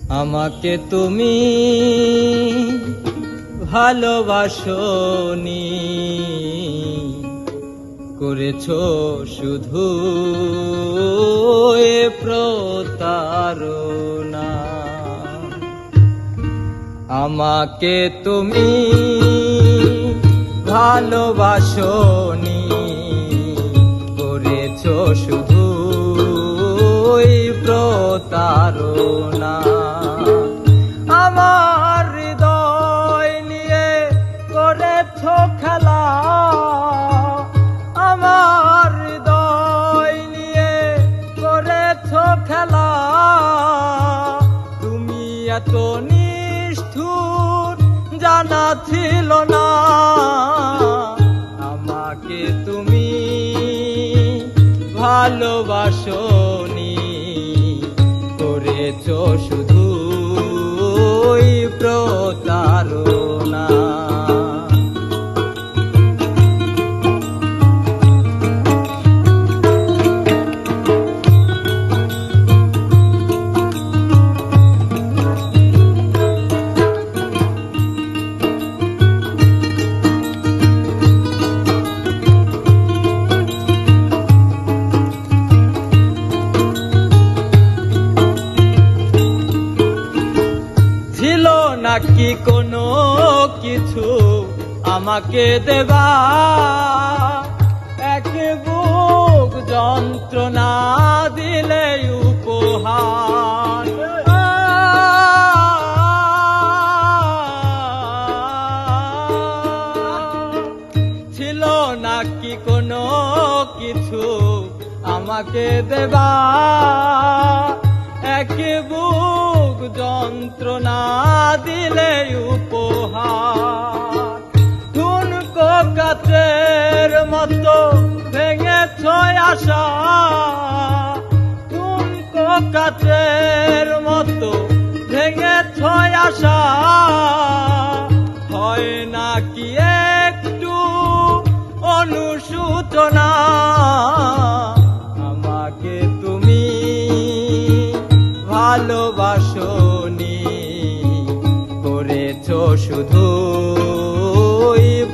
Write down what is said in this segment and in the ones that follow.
আমাকে তুমি ভালোবাসনি, করেছো শুধু এ প্রতারণা। আমাকে তুমি ভালোবাসনি, করেছো শুধু প্রতারণা। আমার হৃদয় নিয়ে করেছো খেলা, আমার হৃদয় নিয়ে করেছো খেলা। তুমি এত নিষ্ঠুর জানা ছিল না। আমাকে তুমি ভালোবাসনি, করেছো শুধু প্রতারণা। ছিল নাকি কোনো কিছু আমাকে দেবা, এক বুক যন্ত্রণা দিলে উপহার। ছিল নাকি কোনো কিছু আমাকে দেবা, এক বুক যন্ত্রণা দিলে উপহার। ঠুনকো কাচের মতো ভেঙেছ আশা, ঠুনকো কাচের মতো ভেঙেছ আশা। হয় নাকি একটু অনুশোচনা। আমাকে তুমি ভালোবাসনি, করেছো শুধু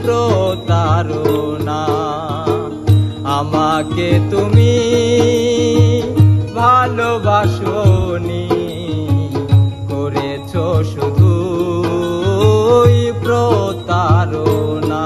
প্রতারণা। আমাকে তুমি ভালোবাসনি, করেছো শুধু প্রতারণা।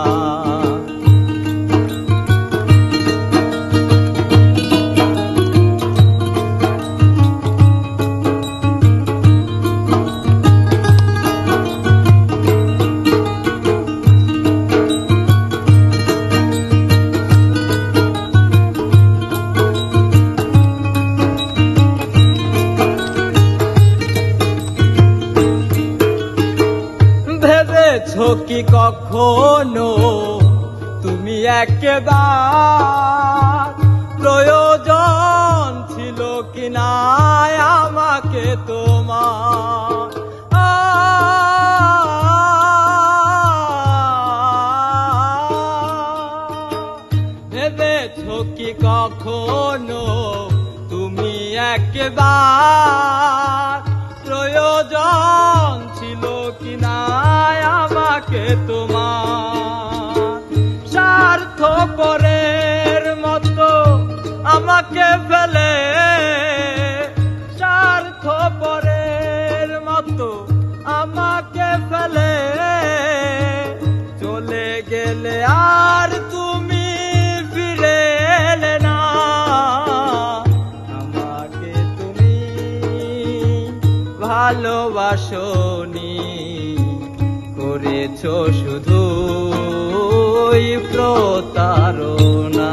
ভেবেছো কি কখনো তুমি একবার প্রয়োজন ছিল কিনা আমাকে তোমার? ভেবেছো কি কখনো তুমি একবার প্রয়োজন ছিল কিনা আমাকে তোমার? স্বার্থপরের মতো আমাকে ফেলে, স্বার্থপরের মতো আমাকে ফেলে চলে গেলে আর তুমি ফিরে এলে না। আমাকে তুমি ভালোবাসনি, করেছো শুধু প্রতারণা।